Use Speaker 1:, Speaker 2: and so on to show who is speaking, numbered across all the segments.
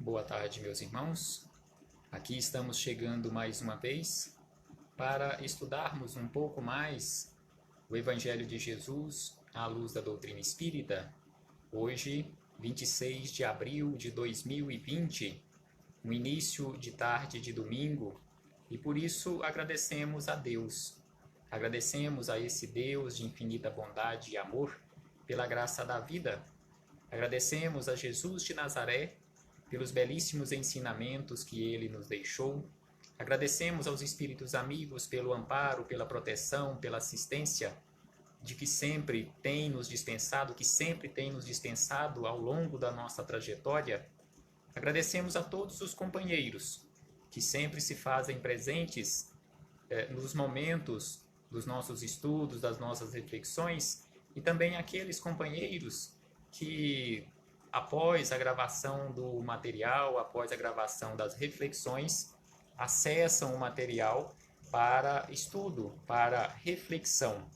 Speaker 1: Boa tarde, meus irmãos. Aqui estamos chegando mais uma vez para estudarmos um pouco mais o Evangelho de Jesus à luz da doutrina espírita. Hoje, 26 de abril de 2020, no início de tarde de domingo, e por isso agradecemos a Deus. Agradecemos a esse Deus de infinita bondade e amor pela graça da vida. Agradecemos a Jesus de Nazaré pelos belíssimos ensinamentos que ele nos deixou. Agradecemos aos espíritos amigos pelo amparo, pela proteção, pela assistência de que sempre tem nos dispensado, ao longo da nossa trajetória. Agradecemos a todos os companheiros que sempre se fazem presentes nos momentos dos nossos estudos, das nossas reflexões, e também aqueles companheiros que, após a gravação do material, após a gravação das reflexões, acessam o material para estudo, para reflexão.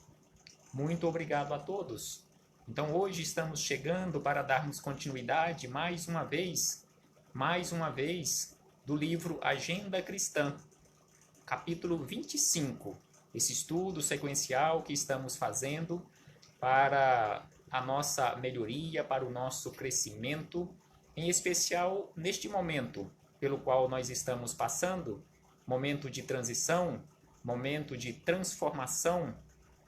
Speaker 1: Muito obrigado a todos. Então hoje estamos chegando para darmos continuidade mais uma vez, do livro Agenda Cristã, capítulo 25, esse estudo sequencial que estamos fazendo para a nossa melhoria, para o nosso crescimento, em especial neste momento pelo qual nós estamos passando, momento de transição, momento de transformação,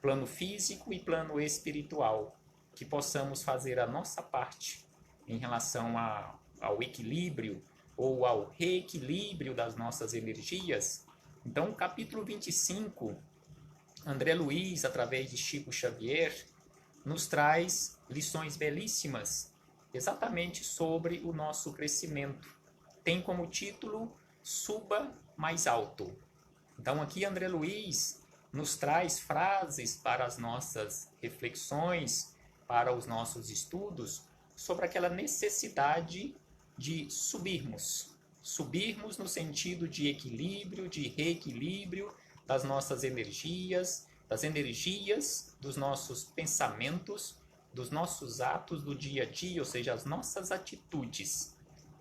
Speaker 1: plano físico e plano espiritual, que possamos fazer a nossa parte em relação ao equilíbrio ou ao reequilíbrio das nossas energias. Então, capítulo 25, André Luiz, através de Chico Xavier, nos traz lições belíssimas exatamente sobre o nosso crescimento. Tem como título Suba Mais Alto. Então aqui André Luiz nos traz frases para as nossas reflexões, para os nossos estudos, sobre aquela necessidade de subirmos no sentido de equilíbrio, de reequilíbrio das nossas energias, das energias dos nossos pensamentos, dos nossos atos do dia a dia, ou seja, as nossas atitudes.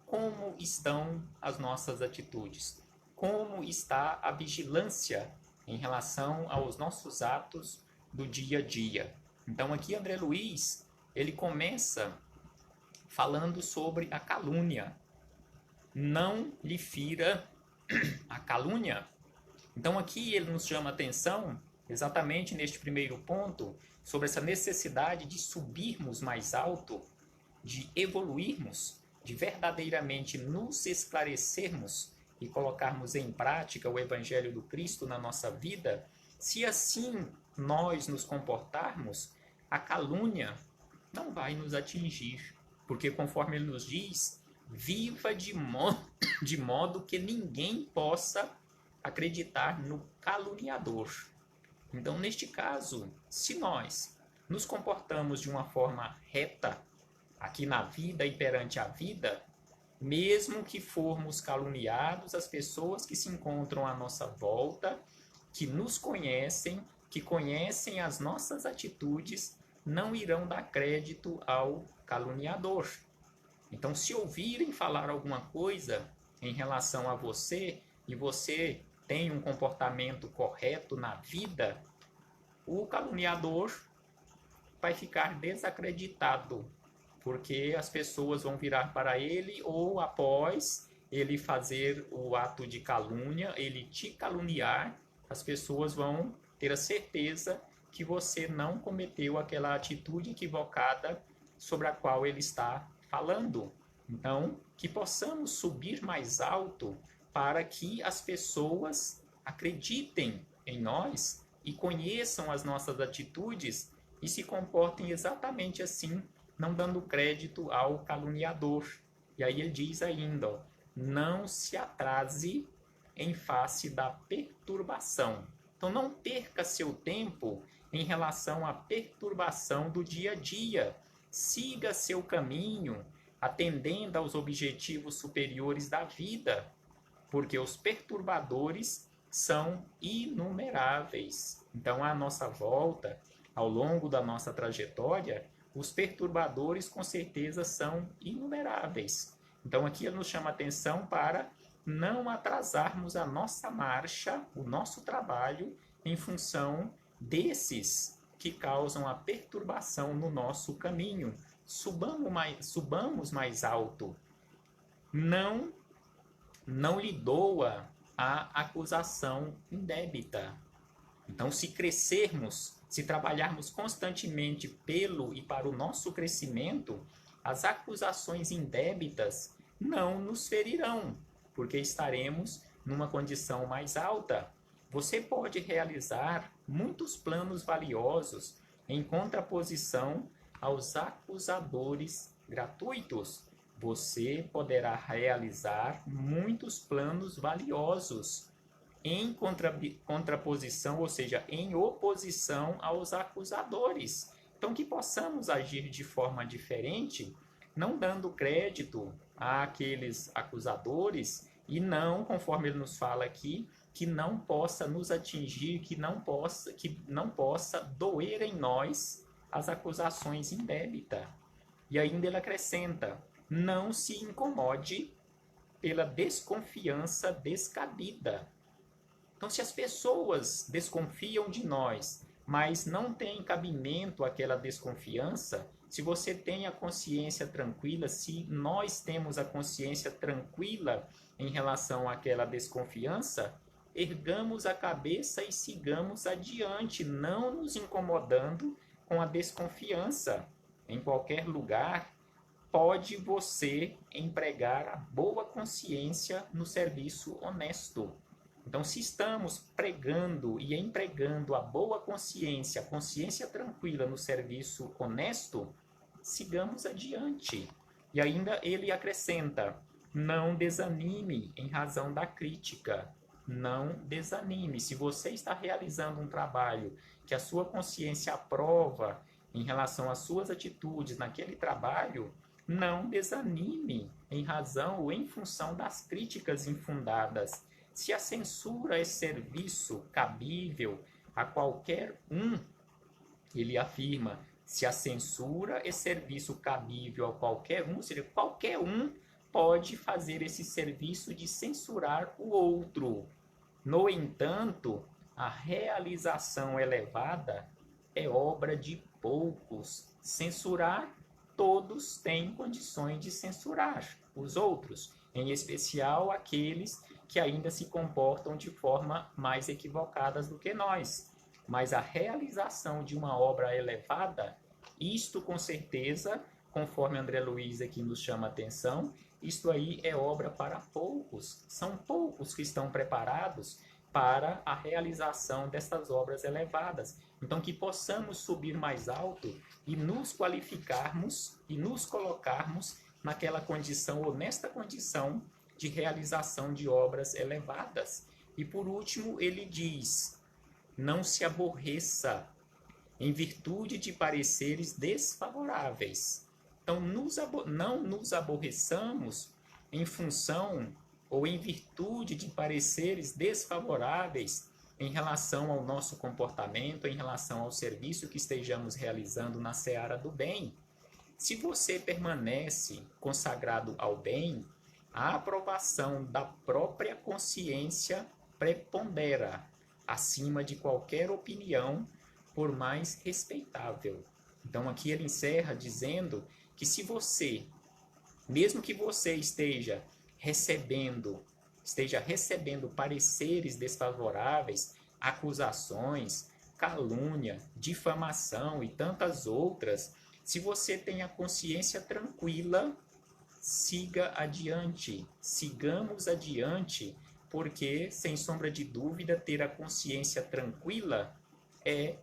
Speaker 1: Como estão as nossas atitudes? Como está a vigilância em relação aos nossos atos do dia a dia? Então aqui André Luiz, ele começa falando sobre a calúnia. Não lhe fira a calúnia. Então aqui ele nos chama a atenção, exatamente neste primeiro ponto, sobre essa necessidade de subirmos mais alto, de evoluirmos, de verdadeiramente nos esclarecermos e colocarmos em prática o Evangelho do Cristo na nossa vida. Se assim nós nos comportarmos, a calúnia não vai nos atingir, porque conforme ele nos diz, viva de modo que ninguém possa acreditar no caluniador. Então, neste caso, se nós nos comportamos de uma forma reta aqui na vida e perante a vida, mesmo que formos caluniados, as pessoas que se encontram à nossa volta, que nos conhecem, que conhecem as nossas atitudes, não irão dar crédito ao caluniador. Então, se ouvirem falar alguma coisa em relação a você, e você tem um comportamento correto na vida, o caluniador vai ficar desacreditado, porque as pessoas vão virar para ele, ou após ele fazer o ato de calúnia, ele te caluniar, as pessoas vão ter a certeza que você não cometeu aquela atitude equivocada sobre a qual ele está falando. Então, que possamos subir mais alto para que as pessoas acreditem em nós e conheçam as nossas atitudes e se comportem exatamente assim, não dando crédito ao caluniador. E aí ele diz ainda, ó, não se atrase em face da perturbação. Então não perca seu tempo em relação à perturbação do dia a dia. Siga seu caminho, atendendo aos objetivos superiores da vida, porque os perturbadores são inumeráveis. Então, à nossa volta, ao longo da nossa trajetória, os perturbadores com certeza são inumeráveis. Então aqui ele nos chama a atenção para não atrasarmos a nossa marcha, o nosso trabalho, em função desses que causam a perturbação no nosso caminho. Subamos mais alto. Não lhe doa a acusação indébita. Então, se crescermos, se trabalharmos constantemente pelo e para o nosso crescimento, as acusações indébitas não nos ferirão, porque estaremos numa condição mais alta. Você pode realizar muitos planos valiosos em contraposição aos acusadores gratuitos. Você poderá realizar muitos planos valiosos em contraposição, ou seja, em oposição aos acusadores. Então, que possamos agir de forma diferente, não dando crédito àqueles acusadores e não, conforme ele nos fala aqui, que não possa nos atingir, que não possa doer em nós as acusações indébitas. E ainda ele acrescenta: não se incomode pela desconfiança descabida. Então, se as pessoas desconfiam de nós, mas não tem cabimento aquela desconfiança, se você tem a consciência tranquila, se nós temos a consciência tranquila em relação àquela desconfiança, ergamos a cabeça e sigamos adiante, não nos incomodando com a desconfiança. Em qualquer lugar, pode você empregar a boa consciência no serviço honesto. Então, se estamos pregando e empregando a boa consciência, a consciência tranquila no serviço honesto, sigamos adiante. E ainda ele acrescenta: não desanime em razão da crítica. Não desanime. Se você está realizando um trabalho que a sua consciência aprova em relação às suas atitudes naquele trabalho, não desanime em razão ou em função das críticas infundadas. Se a censura é serviço cabível a qualquer um, ele afirma, se a censura é serviço cabível a qualquer um, ou seja, qualquer um pode fazer esse serviço de censurar o outro. No entanto, a realização elevada é obra de poucos. Censurar, todos têm condições de censurar os outros, em especial aqueles que ainda se comportam de forma mais equivocadas do que nós. Mas a realização de uma obra elevada, isto com certeza, conforme André Luiz aqui nos chama a atenção, isto aí é obra para poucos. São poucos que estão preparados para a realização dessas obras elevadas. Então, que possamos subir mais alto e nos qualificarmos e nos colocarmos naquela condição, honesta condição, de realização de obras elevadas. E por último, ele diz: não se aborreça em virtude de pareceres desfavoráveis. Então, não nos aborreçamos em função ou em virtude de pareceres desfavoráveis em relação ao nosso comportamento, em relação ao serviço que estejamos realizando na seara do bem. Se você permanece consagrado ao bem, a aprovação da própria consciência prepondera acima de qualquer opinião, por mais respeitável. Então aqui ele encerra dizendo que se você, mesmo que você esteja recebendo pareceres desfavoráveis, acusações, calúnia, difamação e tantas outras, se você tem a consciência tranquila, siga adiante, sigamos adiante, porque, sem sombra de dúvida, ter a consciência tranquila é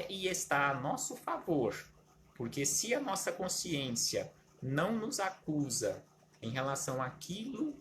Speaker 1: e está a nosso favor. Porque se a nossa consciência não nos acusa em relação àquilo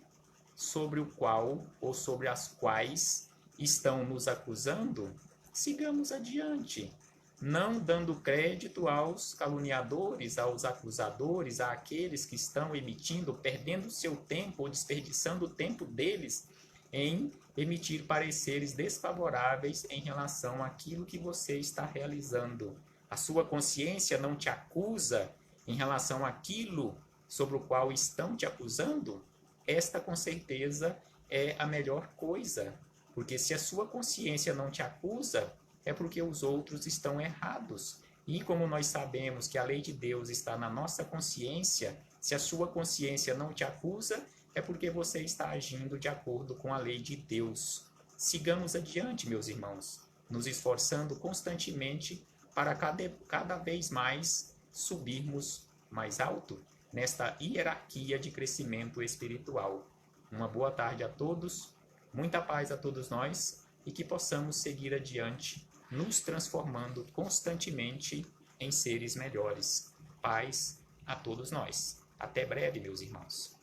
Speaker 1: sobre o qual ou sobre as quais estão nos acusando, sigamos adiante, não dando crédito aos caluniadores, aos acusadores, àqueles que estão emitindo, perdendo seu tempo ou desperdiçando o tempo deles em emitir pareceres desfavoráveis em relação àquilo que você está realizando. A sua consciência não te acusa em relação àquilo sobre o qual estão te acusando, esta com certeza é a melhor coisa. Porque se a sua consciência não te acusa, é porque os outros estão errados. E como nós sabemos que a lei de Deus está na nossa consciência, se a sua consciência não te acusa, é porque você está agindo de acordo com a lei de Deus. Sigamos adiante, meus irmãos, nos esforçando constantemente para cada vez mais subirmos mais alto nesta hierarquia de crescimento espiritual. Uma boa tarde a todos, muita paz a todos nós e que possamos seguir adiante, nos transformando constantemente em seres melhores. Paz a todos nós. Até breve, meus irmãos.